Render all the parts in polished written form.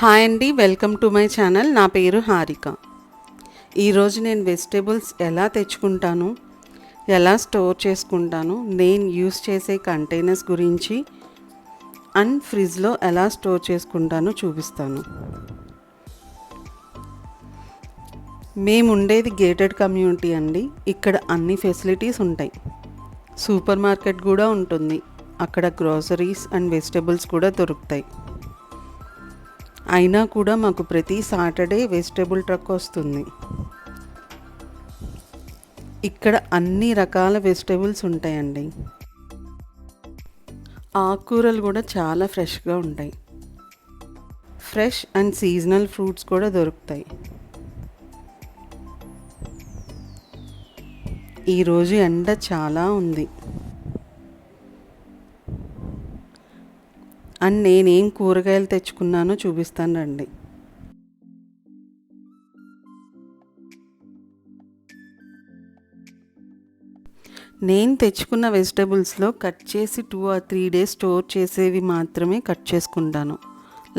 Hi అండి, welcome to my channel. నా పేరు హారిక. ఈరోజు నేను వెజిటేబుల్స్ ఎలా తెచ్చుకుంటాను, ఎలా స్టోర్ చేసుకుంటాను, నేను యూస్ చేసే కంటైనర్స్ గురించి అండ్ ఫ్రిడ్జ్లో ఎలా స్టోర్ చేసుకుంటానో చూపిస్తాను. మేము ఉండేది గేటెడ్ కమ్యూనిటీ అండి. ఇక్కడ అన్ని ఫెసిలిటీస్ ఉంటాయి. సూపర్ మార్కెట్ కూడా ఉంటుంది. అక్కడ గ్రోసరీస్ అండ్ వెజిటేబుల్స్ కూడా దొరుకుతాయి. అయినా కూడా మాకు ప్రతి సాటర్డే వెజిటేబుల్ ట్రక్ వస్తుంది. ఇక్కడ అన్ని రకాల వెజిటేబుల్స్ ఉంటాయండి. ఆకుకూరలు కూడా చాలా ఫ్రెష్గా ఉంటాయి. ఫ్రెష్ అండ్ సీజనల్ ఫ్రూట్స్ కూడా దొరుకుతాయి. ఈరోజు ఎండ చాలా ఉంది. అండ్ నేనేం కూరగాయలు తెచ్చుకున్నానో చూపిస్తాను రండి. నేను తెచ్చుకున్న వెజిటేబుల్స్లో కట్ చేసి 2 or 3 days స్టోర్ చేసేవి మాత్రమే కట్ చేసుకుంటాను.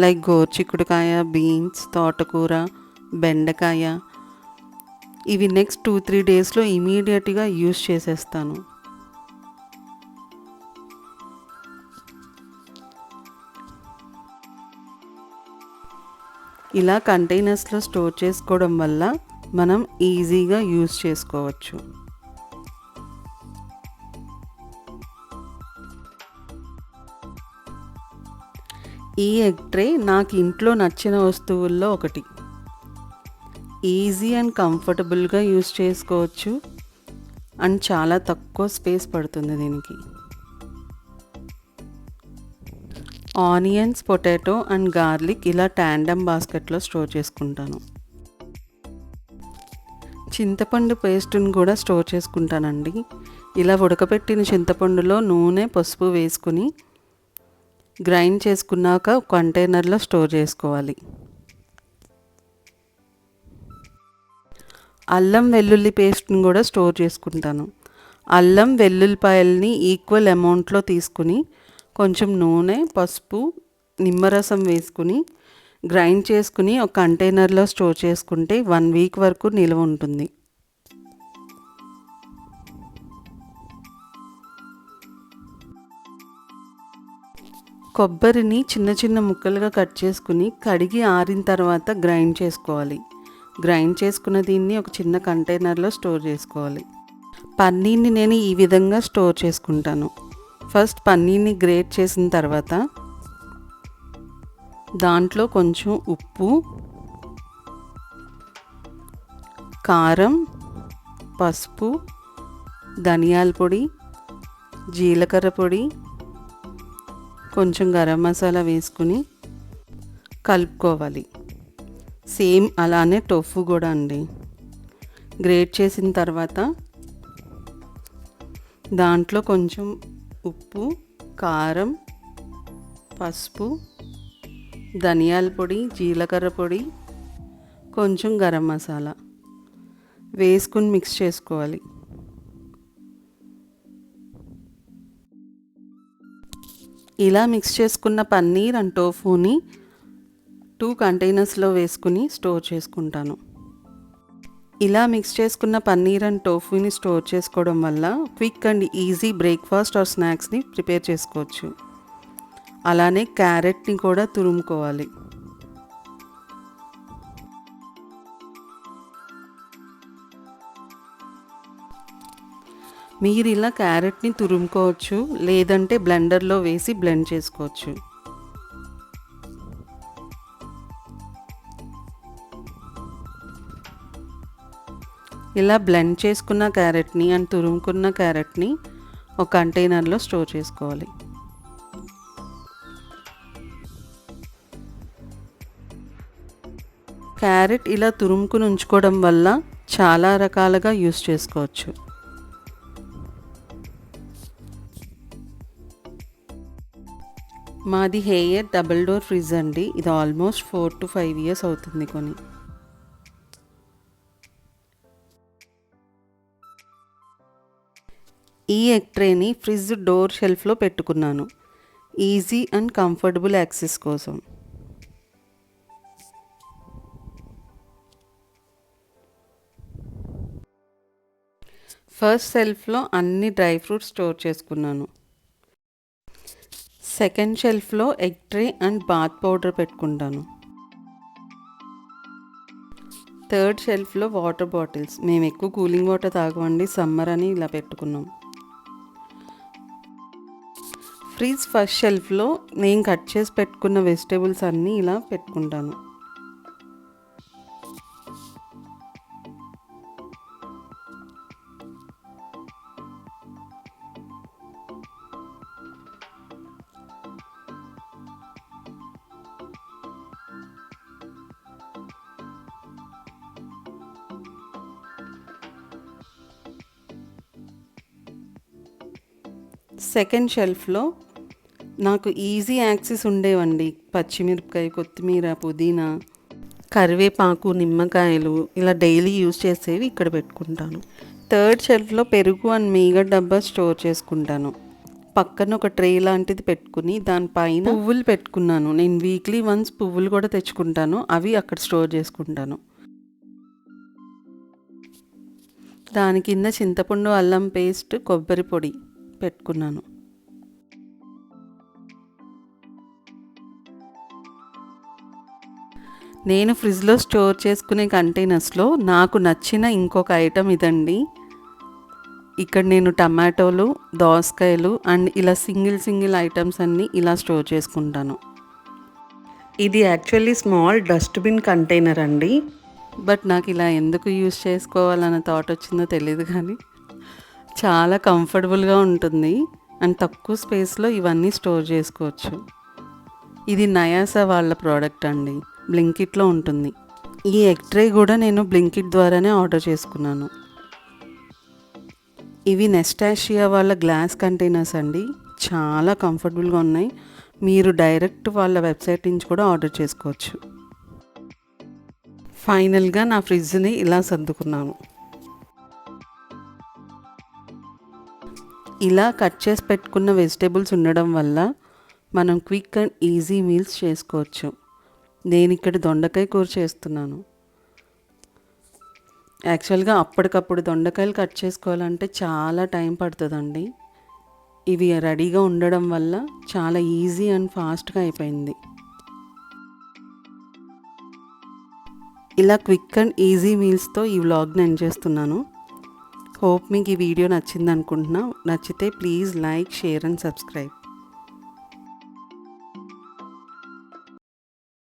లైక్ గోరుచిక్కుడుకాయ, బీన్స్, తోటకూర, బెండకాయ. ఇవి నెక్స్ట్ 2-3 daysలో ఇమీడియట్గా యూస్ చేసేస్తాను. ఇలా కంటైనర్స్లో స్టోర్ చేసుకోవడం వల్ల మనం ఈజీగా యూస్ చేసుకోవచ్చు. ఈ ఎగ్ ట్రే నాకు ఇంట్లో నచ్చిన వస్తువుల్లో ఒకటి. ఈజీ అండ్ కంఫర్టబుల్గా యూస్ చేసుకోవచ్చు అండ్ చాలా తక్కువ స్పేస్ పడుతుంది దీనికి. ఆనియన్స్, పొటాటో అండ్ గార్లిక్ ఇలా ట్యాండమ్ బాస్కెట్లో స్టోర్ చేసుకుంటాను. చింతపండు పేస్ట్ని కూడా స్టోర్ చేసుకుంటానండి. ఇలా ఉడకపెట్టిన చింతపండులో నూనె, పసుపు వేసుకుని గ్రైండ్ చేసుకున్నాక కంటైనర్లో స్టోర్ చేసుకోవాలి. అల్లం వెల్లుల్లి పేస్ట్ని కూడా స్టోర్ చేసుకుంటాను. అల్లం వెల్లుల్లిపాయల్ని ఈక్వల్ అమౌంట్లో తీసుకుని కొంచెం నూనె, పసుపు, నిమ్మరసం వేసుకుని గ్రైండ్ చేసుకుని ఒక కంటైనర్లో స్టోర్ చేసుకుంటే 1 week వరకు నిల్వ ఉంటుంది. కొబ్బరిని చిన్న చిన్న ముక్కలుగా కట్ చేసుకుని కడిగి ఆరిన తర్వాత గ్రైండ్ చేసుకోవాలి. గ్రైండ్ చేసుకున్న దీన్ని ఒక చిన్న కంటైనర్లో స్టోర్ చేసుకోవాలి. పన్నీర్ని నేను ఈ విధంగా స్టోర్ చేసుకుంటాను. ఫస్ట్ పన్నీర్ని గ్రేట్ చేసిన తర్వాత దాంట్లో కొంచెం ఉప్పు, కారం, పసుపు, ధనియాల పొడి, జీలకర్ర పొడి, కొంచెం గరం మసాలా వేసుకుని కలుపుకోవాలి. సేమ్ అలానే టోఫు కూడా అండి. గ్రేట్ చేసిన తర్వాత దాంట్లో కొంచెం ఉప్పు, కారం, పసుపు, ధనియాల పొడి, జీలకర్ర పొడి, కొంచెం గరం మసాలా వేసుకుని మిక్స్ చేసుకోవాలి. ఇలా మిక్స్ చేసుకున్న పన్నీర్ అండ్ టోఫూని 2 కంటైనర్స్లో వేసుకుని స్టోర్ చేసుకుంటాను. ఇలా మిక్స్ చేసుకున్న పన్నీర్ అండ్ టోఫూని స్టోర్ చేసుకోవడం వల్ల quick and easy breakfast or స్నాక్స్ని ప్రిపేర్ చేసుకోవచ్చు. అలానే క్యారెట్ని కూడా తురుముకోవాలి. మీరు ఇలా క్యారెట్ని తురుముకోవచ్చు, లేదంటే బ్లెండర్లో వేసి బ్లెండ్ చేసుకోవచ్చు. ఇలా బ్లెండ్ చేసుకున్న క్యారెట్ని అండ్ తురుముకున్న క్యారెట్ని ఒక కంటైనర్లో స్టోర్ చేసుకోవాలి. క్యారెట్ ఇలా తురుముకుని ఉంచుకోవడం వల్ల చాలా రకాలుగా యూస్ చేసుకోవచ్చు. మాది హేయర్ డబుల్ డోర్ ఫ్రిడ్జ్ అండి. ఇది ఆల్మోస్ట్ 4 to 5 years అవుతుంది కొని. ఈ ఎగ్ ట్రేని ఫ్రిడ్జ్ డోర్ షెల్ఫ్లో పెట్టుకున్నాను. ఈజీ అండ్ కంఫర్టబుల్ యాక్సెస్ కోసం. ఫస్ట్ షెల్ఫ్లో అన్ని డ్రై ఫ్రూట్స్ స్టోర్ చేసుకున్నాను. సెకండ్ షెల్ఫ్లో egg tray and bath powder పెట్టుకుంటాను. థర్డ్ షెల్ఫ్లో వాటర్ బాటిల్స్. మేము ఎక్కువ కూలింగ్ వాటర్ తాగమండి, సమ్మర్ అని ఇలా పెట్టుకున్నాం. ఫ్రిడ్జ్ ఫస్ట్ షెల్ఫ్లో నేను కట్ చేసి పెట్టుకున్న వెజిటేబుల్స్ అన్నీ ఇలా పెట్టుకుంటాను. సెకండ్ షెల్ఫ్లో నాకు ఈజీ యాక్సెస్ ఉండేవండి. పచ్చిమిరపకాయ, కొత్తిమీర, పుదీనా, కరివేపాకు, నిమ్మకాయలు ఇలా డైలీ యూజ్ చేసేవి ఇక్కడ పెట్టుకుంటాను. థర్డ్ షెల్ఫ్లో పెరుగు అండ్ మీగడ డబ్బా స్టోర్ చేసుకుంటాను. పక్కన ఒక ట్రే లాంటిది పెట్టుకుని దానిపైన పువ్వులు పెట్టుకున్నాను. నేను వీక్లీ వన్స్ పువ్వులు కూడా తెచ్చుకుంటాను, అవి అక్కడ స్టోర్ చేసుకుంటాను. దాని కింద చింతపండు, అల్లం పేస్ట్, కొబ్బరి పొడి పెట్టుకున్నాను. నేను ఫ్రిడ్జ్లో స్టోర్ చేసుకునే కంటైనర్స్లో నాకు నచ్చిన ఇంకొక ఐటెం ఇదండి. ఇక్కడ నేను టమాటోలు, దోసకాయలు అండ్ ఇలా సింగిల్ ఐటమ్స్ అన్నీ ఇలా స్టోర్ చేసుకుంటాను. ఇది యాక్చువల్లీ స్మాల్ డస్ట్బిన్ కంటైనర్ అండి. బట్ నాకు ఇలా ఎందుకు యూజ్ చేసుకోవాలన్న థాట్ వచ్చిందో తెలియదు, కానీ చాలా కంఫర్టబుల్గా ఉంటుంది అండ్ తక్కువ స్పేస్లో ఇవన్నీ స్టోర్ చేసుకోవచ్చు. ఇది నయాసా వాళ్ళ ప్రోడక్ట్ అండి, బ్లింకిట్లో ఉంటుంది. ఈ ఎగ్ ట్రే కూడా నేను బ్లింకిట్ ద్వారానే ఆర్డర్ చేసుకున్నాను. ఇవి నెస్టాషియా వాళ్ళ గ్లాస్ కంటైనర్స్ అండి, చాలా కంఫర్టబుల్గా ఉన్నాయి. మీరు డైరెక్ట్ వాళ్ళ వెబ్సైట్ నుంచి కూడా ఆర్డర్ చేసుకోవచ్చు. ఫైనల్గా నా ఫ్రిడ్జ్ని ఇలా సర్దుకున్నాను. ఇలా కట్ చేసి పెట్టుకున్న వెజిటేబుల్స్ ఉండడం వల్ల మనం క్విక్ అండ్ ఈజీ మీల్స్ చేసుకోవచ్చు. నేను ఇక్కడ దొండకాయ కూర చేస్తున్నాను. యాక్చువల్గా అప్పటికప్పుడు దొండకాయలు కట్ చేసుకోవాలంటే చాలా టైం పడుతుందండి. ఇవి రెడీగా ఉండడం వల్ల చాలా ఈజీ అండ్ ఫాస్ట్గా అయిపోయింది. ఇలా క్విక్ అండ్ ఈజీ మీల్స్తో ఈ వ్లాగ్ని ఎండ్ చేస్తున్నాను. హోప్ మీకు ఈ వీడియో నచ్చింది అనుకుంటున్నా. నచ్చితే please like, share and subscribe.